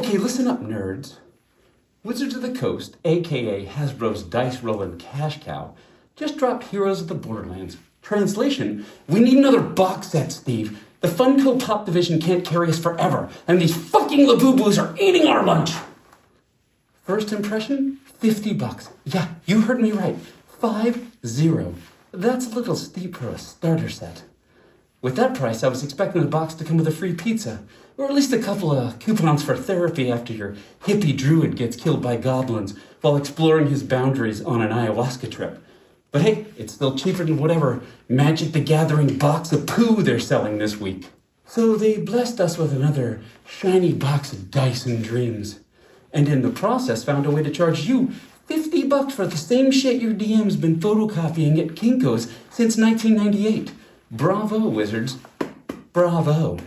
Okay, listen up, nerds. Wizards of the Coast, aka Hasbro's Dice Rollin' Cash Cow, just dropped Heroes of the Borderlands. Translation, we need another box set, Steve. The Funko Pop division can't carry us forever, and these fucking Labubu's are eating our lunch! First impression, $50. Yeah, you heard me right. 50. That's a little steep for a starter set. With that price, I was expecting the box to come with a free pizza, or at least a couple of coupons for therapy after your hippie druid gets killed by goblins while exploring his boundaries on an ayahuasca trip. But hey, it's still cheaper than whatever Magic the Gathering box of poo they're selling this week. So they blessed us with another shiny box of dice and dreams, and in the process found a way to charge you $50 for the same shit your DM's been photocopying at Kinko's since 1998. Bravo, Wizards. Bravo.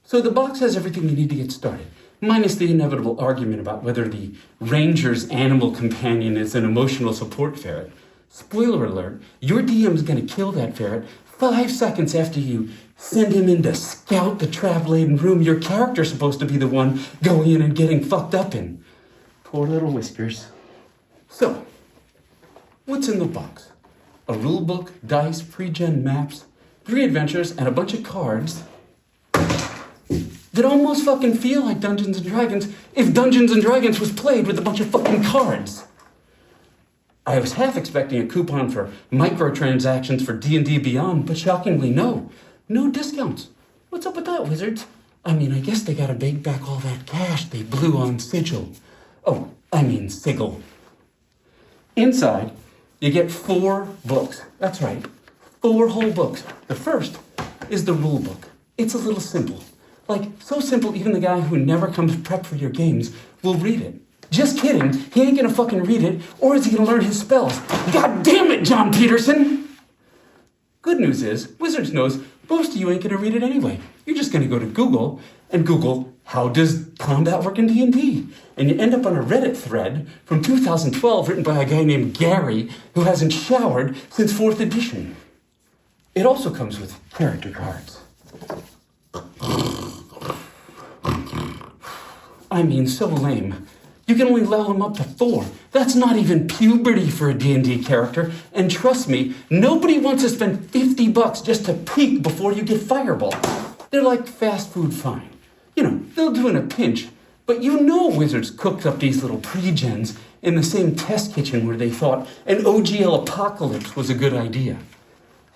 So the box has everything you need to get started, minus the inevitable argument about whether the Ranger's animal companion is an emotional support ferret. Spoiler alert, your DM's gonna kill that ferret 5 seconds after you send him in to scout the trap-laden room your character's supposed to be the one going in and getting fucked up in. Poor little Whiskers. So, what's in the box? A rulebook, dice, pre-gen maps, 3 adventures, and a bunch of cards that almost fucking feel like Dungeons & Dragons if Dungeons & Dragons was played with a bunch of fucking cards. I was half expecting a coupon for microtransactions for D&D Beyond, but shockingly no. No discounts. What's up with that, Wizards? I mean, I guess they gotta bake back all that cash they blew on Sigil. Sigil. Inside, you get 4 books. That's right, 4 whole books. The first is the rule book. It's a little simple. Like, so simple even the guy who never comes prepped for your games will read it. Just kidding, he ain't gonna fucking read it, or is he gonna learn his spells? God damn it, John Peterson! Good news is, Wizards knows most of you ain't gonna read it anyway. You're just gonna go to Google and Google, how does combat work in D&D? And you end up on a Reddit thread from 2012 written by a guy named Gary who hasn't showered since 4th edition. It also comes with character cards. I mean, so lame. You can only level them up to 4. That's not even puberty for a D&D character. And trust me, nobody wants to spend $50 just to peek before you get fireball. They're like fast food fine. You know, they'll do in a pinch, but you know Wizards cooked up these little pre-gens in the same test kitchen where they thought an OGL apocalypse was a good idea.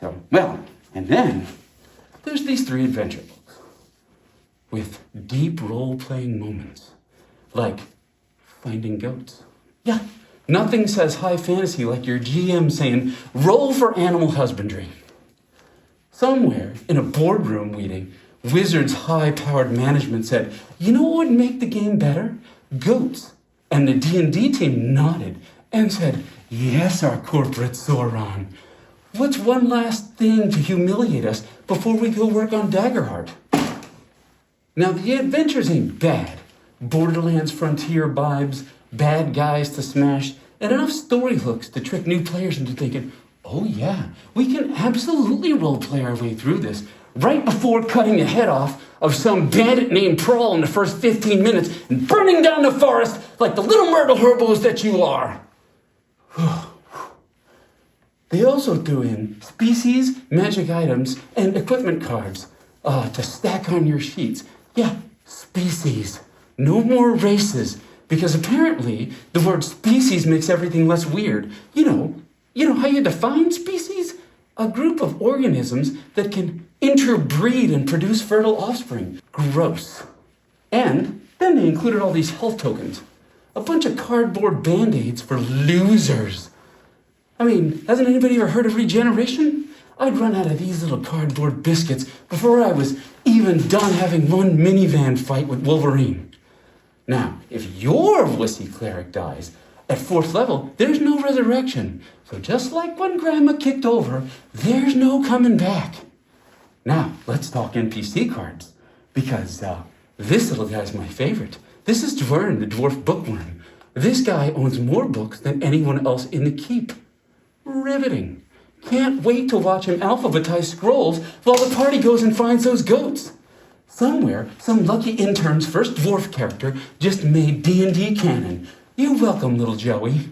So, well, and then there's these 3 adventure books with deep role-playing moments, like finding goats. Yeah, nothing says high fantasy like your GM saying, roll for animal husbandry. Somewhere in a boardroom meeting, Wizards' high-powered management said, you know what would make the game better? Goats. And the D&D team nodded and said, yes, our corporate Sauron. What's one last thing to humiliate us before we go work on Daggerheart? Now, the adventures ain't bad. Borderlands frontier vibes, bad guys to smash, and enough story hooks to trick new players into thinking, oh yeah, we can absolutely roleplay our way through this, right before cutting the head off of some bandit named Prawl in the first 15 minutes and burning down the forest like the little myrtle herbos that you are. They also threw in species, magic items, and equipment cards to stack on your sheets. Yeah, species. No more races, because apparently the word species makes everything less weird. You know how you define species? A group of organisms that can interbreed and produce fertile offspring. Gross. And then they included all these health tokens. A bunch of cardboard band-aids for losers. I mean, hasn't anybody ever heard of regeneration? I'd run out of these little cardboard biscuits before I was even done having one minivan fight with Wolverine. Now, if your wussy cleric dies, at 4th level, there's no resurrection. So just like when Grandma kicked over, there's no coming back. Now, let's talk NPC cards, because this little guy's my favorite. This is Dwern, the dwarf bookworm. This guy owns more books than anyone else in the keep. Riveting. Can't wait to watch him alphabetize scrolls while the party goes and finds those goats. Somewhere, some lucky intern's first dwarf character just made D&D canon. You're welcome, little Joey.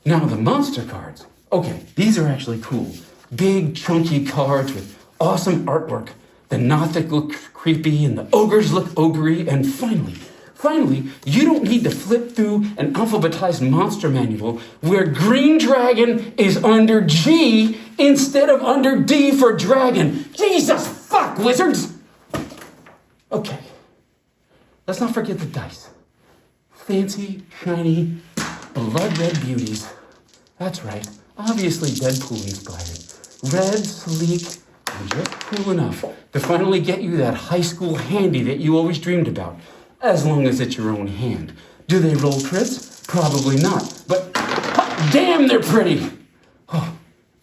Now the monster cards. Okay, these are actually cool. Big, chunky cards with awesome artwork. The Nothic look creepy and the ogres look ogre. And finally, you don't need to flip through an alphabetized monster manual where Green Dragon is under G instead of under D for dragon. Jesus fuck, wizards! Okay, let's not forget the dice. Fancy, shiny, blood red beauties. That's right, obviously Deadpool inspired. Red, sleek, and just cool enough to finally get you that high school handy that you always dreamed about, as long as it's your own hand. Do they roll crits? Probably not, but damn, they're pretty. Oh,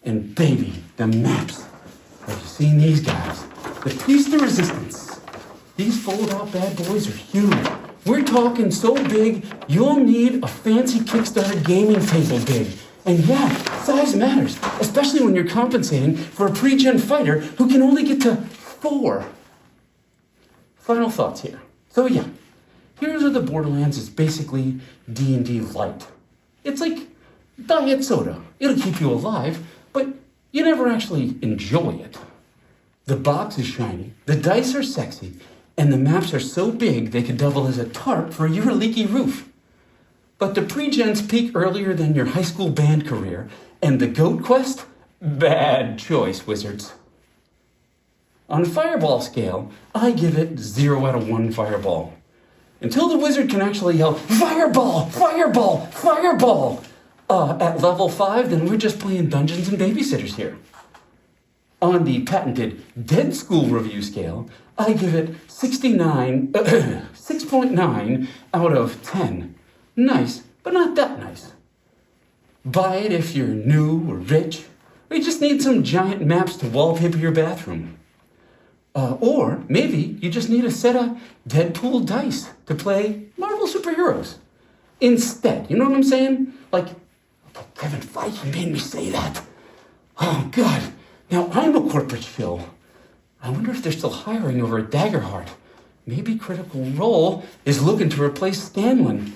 and baby, the maps. Have you seen these guys? The piece de resistance. These fold-out bad boys are huge. We're talking so big, you'll need a fancy Kickstarter gaming table big. And yeah, size matters, especially when you're compensating for a pre-gen fighter who can only get to 4. Final thoughts here. So yeah, Heroes of the Borderlands is basically D&D light. It's like diet soda. It'll keep you alive, but you never actually enjoy it. The box is shiny, the dice are sexy, and the maps are so big they could double as a tarp for your leaky roof. But the pre-gens peak earlier than your high school band career, and the Goat Quest? Bad choice, wizards. On Fireball scale, I give it 0 out of 1 Fireball. Until the wizard can actually yell, Fireball! Fireball! Fireball! At level 5, then we're just playing Dungeons and Babysitters here. On the patented Dead School review scale, I give it 6.9 out of 10. Nice, but not that nice. Buy it if you're new or rich, or you just need some giant maps to wallpaper your bathroom. Or maybe you just need a set of Deadpool dice to play Marvel superheroes instead. You know what I'm saying? Like, Kevin Feige made me say that. Oh, God. Now, I'm a corporate shill. I wonder if they're still hiring over at Daggerheart. Maybe Critical Role is looking to replace Scanlan.